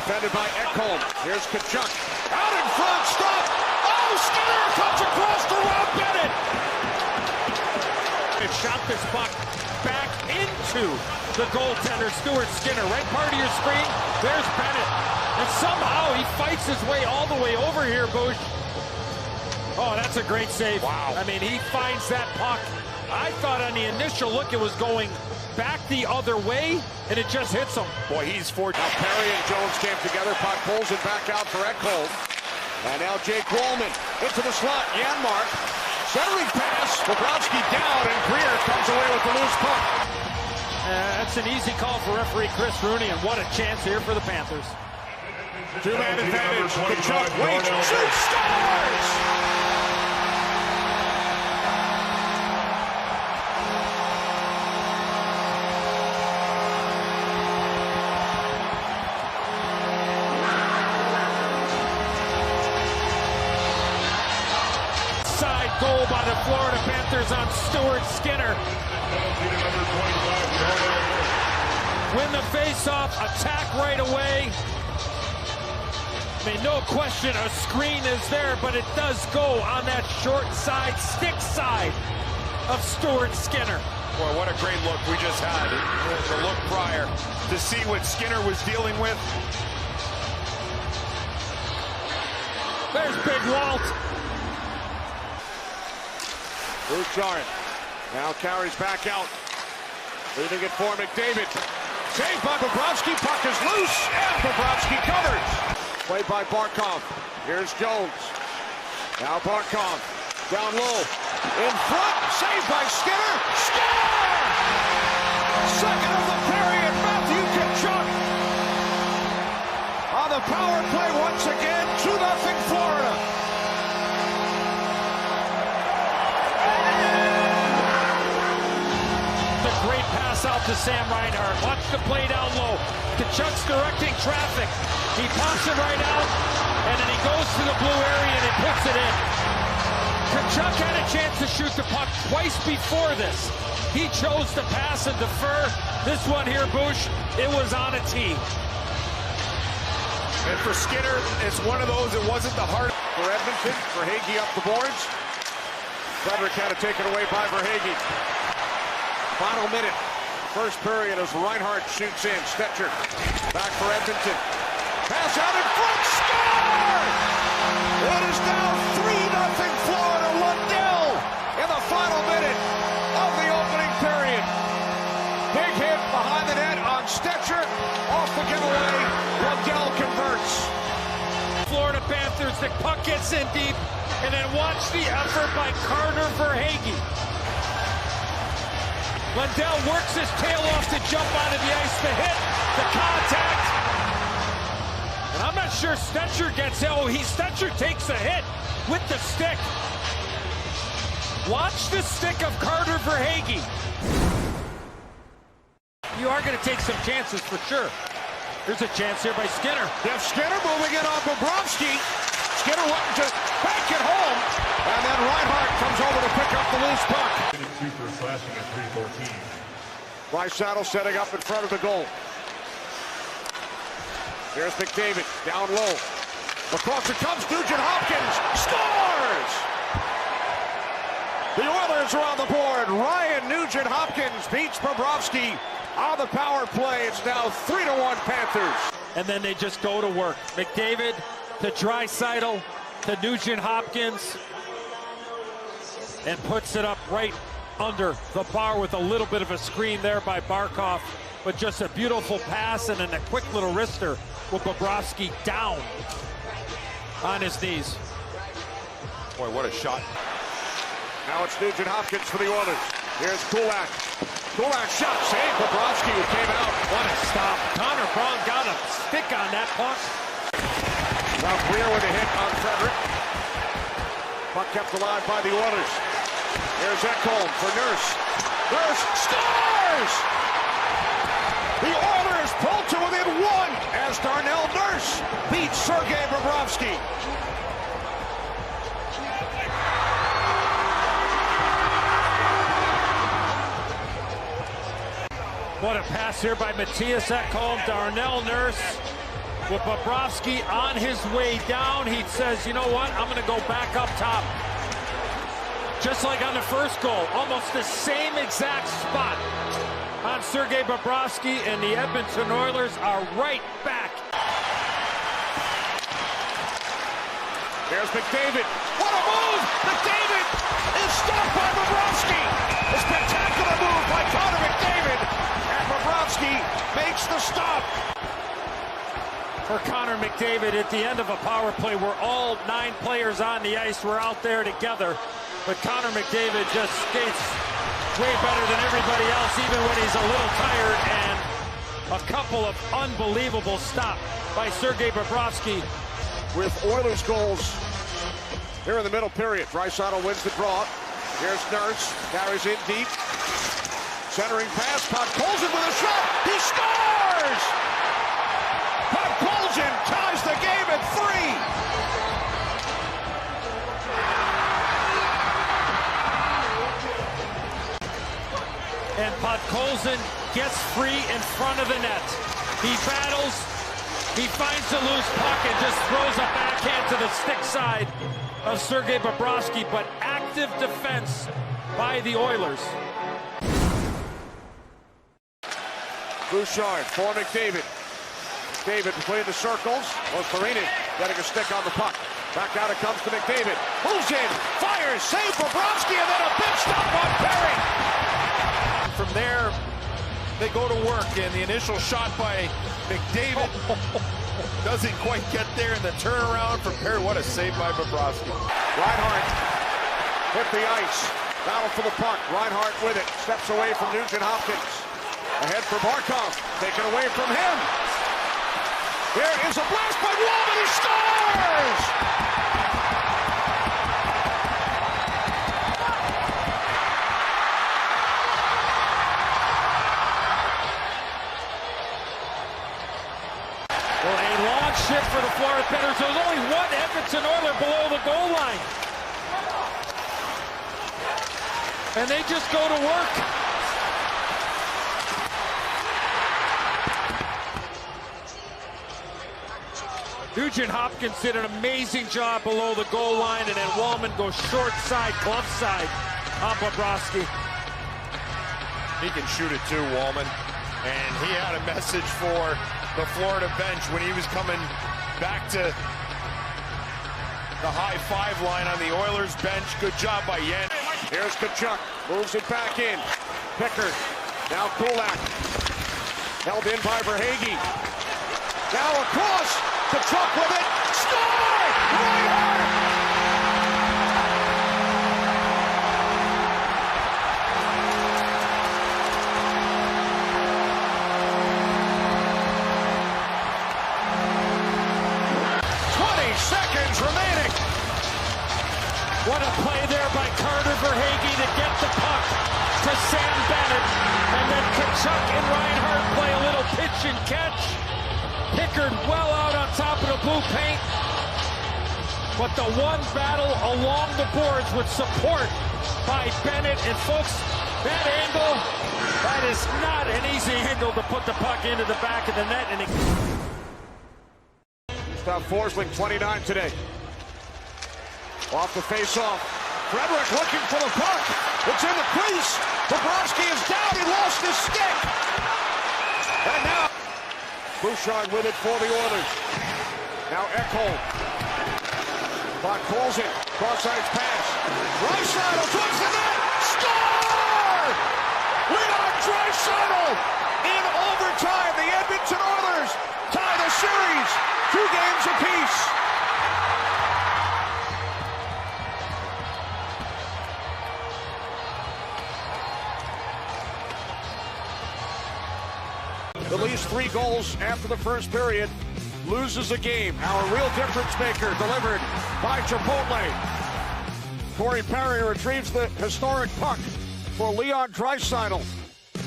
defended by Ekholm. Here's Kachuk. Out in front, stop! Oh, Skinner comes across to Rob Bennett! It shot this puck back into the goaltender, Stuart Skinner. Right part of your screen, there's Bennett. And somehow he fights his way all the way over here, Bush. Oh, that's a great save. Wow. I mean, he finds that puck. I thought on the initial look it was going back the other way, and it just hits him. Boy, he's fortunate. Now Perry and Jones came together. Puck pulls it back out for Ekholm. And now Jake Wallman into the slot. Janmark. Centering pass. Bobrovsky down, and Greer comes away with the loose puck. That's an easy call for referee Chris Rooney, and what a chance here for the Panthers. Two-man advantage. Kachuk waits, shoots, scores! Side goal by the Florida Panthers on Stuart Skinner. Win the face-off, attack right away. I mean, no question, a screen is there, but it does go on that short side, stick side of Stuart Skinner. Boy, what a great look we just had. The look prior to see what Skinner was dealing with. There's Big Walt. Bouchard now carries back out. Leaving it for McDavid. Saved by Bobrovsky. Puck is loose, and Bobrovsky covers. Played by Barkov. Here's Jones. Now Barkov. Down low. In front. Saved by Skinner. Score! Second of the period. Matthew Kachuk. On the power play once again. 2-0 Florida. Great pass out to Sam Reinhart. Watch the play down low. Kachuk's directing traffic. He pops it right out, and then he goes to the blue area and he puts it in. Kachuk had a chance to shoot the puck twice before this. He chose to pass and defer. This one here, Bush, it was on a tee. And for Skinner, it's one of those, it wasn't the heart for Edmonton. Verhaeghe up the boards. Frederick had it taken away by Verhaeghe. Final minute, first period as Reinhart shoots in. Stetcher back for Edmonton. Pass out in front, score! It is now 3-0 Florida. Lundell in the final minute of the opening period. Big hit behind the net on Stetcher. Off the giveaway, Lundell converts. Florida Panthers, the puck gets in deep, and then watch the effort by Carter Verhaeghe. Lundell works his tail off to jump onto the ice, the hit, the contact. And I'm not sure Stetcher gets it. Oh, Stetcher takes a hit with the stick. Watch the stick of Carter Verhaeghe. You are going to take some chances for sure. There's a chance here by Skinner. Jeff Skinner moving it on Bobrovsky. Skinner wanting to bank it home. And then Reinhart comes over to pick up the loose puck. Draisaitl setting up in front of the goal. Here's McDavid, down low. Across it comes Nugent Hopkins, scores! The Oilers are on the board. Ryan Nugent Hopkins beats Bobrovsky on the power play. It's now 3-1 Panthers. And then they just go to work. McDavid to Draisaitl to Nugent Hopkins, and puts it up right under the bar with a little bit of a screen there by Barkov, but just a beautiful pass and then a quick little wrister with Bobrovsky down on his knees. Boy, what a shot. Now it's Nugent Hopkins for the Oilers. Here's Kulak. Kulak shot, save Bobrovsky who came out. What a stop. Connor Braun got a stick on that puck. Now Greer with a hit on Frederick. Puck kept alive by the Oilers. Here's Ekholm for Nurse. Nurse scores! The Oilers pull to within one as Darnell Nurse beats Sergei Bobrovsky. What a pass here by Matthias Ekholm. Darnell Nurse With Bobrovsky on his way down, he says, you know what, I'm going to go back up top. Just like on the first goal, almost the same exact spot on Sergei Bobrovsky, and the Edmonton Oilers are right back. There's McDavid. What a move! McDavid is stopped by Bobrovsky. A spectacular move by Connor McDavid. And Bobrovsky makes the stop. For Connor McDavid at the end of a power play where all 9 players on the ice were out there together. But Connor McDavid just skates way better than everybody else, even when he's a little tired. And a couple of unbelievable stops by Sergei Bobrovsky. With Oilers goals here in the middle period. Draisaitl wins the draw. Here's Nurse, carries in deep. Centering pass, Podkolzin with a shot. He scores! Podkolzin ties the game at 3. And Podkolzin gets free in front of the net. He battles. He finds the loose puck and just throws a backhand to the stick side of Sergei Bobrovsky, but active defense by the Oilers. Bouchard for McDavid. McDavid between the circles. Farini getting a stick on the puck. Back out it comes to McDavid. Moves in, fires, save Bobrovsky, and then a big stop on Perry. From there, they go to work, and the initial shot by McDavid doesn't quite get there, and the turnaround from Perry. What a save by Bobrovsky. Reinhart hit the ice. Battle for the puck. Reinhart with it. Steps away from Nugent Hopkins. Ahead for Barkov. Taken away from him. Here is a blast by Wallman. He scores! Well, a long shift for the Florida Panthers. There's only one Edmonton Oiler below the goal line. And they just go to work. Nugent Hopkins did an amazing job below the goal line, and then Wallman goes short side, glove side on Bobrovsky. He can shoot it too, Wallman. And he had a message for the Florida bench when he was coming back to the high five line on the Oilers bench. Good job by Yen. Here's Tkachuk, moves it back in. Pickard, now Kulak. Held in by Verhaeghe. Now across, Tkachuk with it. Score! Reinhart! 20 seconds remaining. What a play there by Carter Verhaeghe to get the puck to Sam Bennett. And then Tkachuk and Reinhart play a little pitch and catch. Pickard well out on top of the blue paint. But the one battle along the boards with support by Bennett. And folks, that angle, that is not an easy angle to put the puck into the back of the net. And Gustav Forsling, 29 today. Off the face-off. Frederick looking for the puck. It's in the crease. Bobrovsky is down. He lost his stick. And now Bouchard with it for the Oilers. Now Ekholm. Podkolzin. Cross-ice pass. Draisaitl towards the net. Score! Leon Draisaitl in overtime. The Edmonton Oilers tie the series. 2 games apiece. At least 3 goals after the first period. Loses a game. Our real difference maker delivered by Chipotle. Corey Perry retrieves the historic puck for Leon Draisaitl,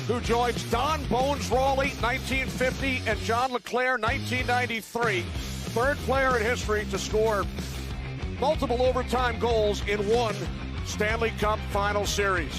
who joins Don Bones Rawley, 1950, and John LeClair, 1993. Third player in history to score multiple overtime goals in one Stanley Cup Final Series.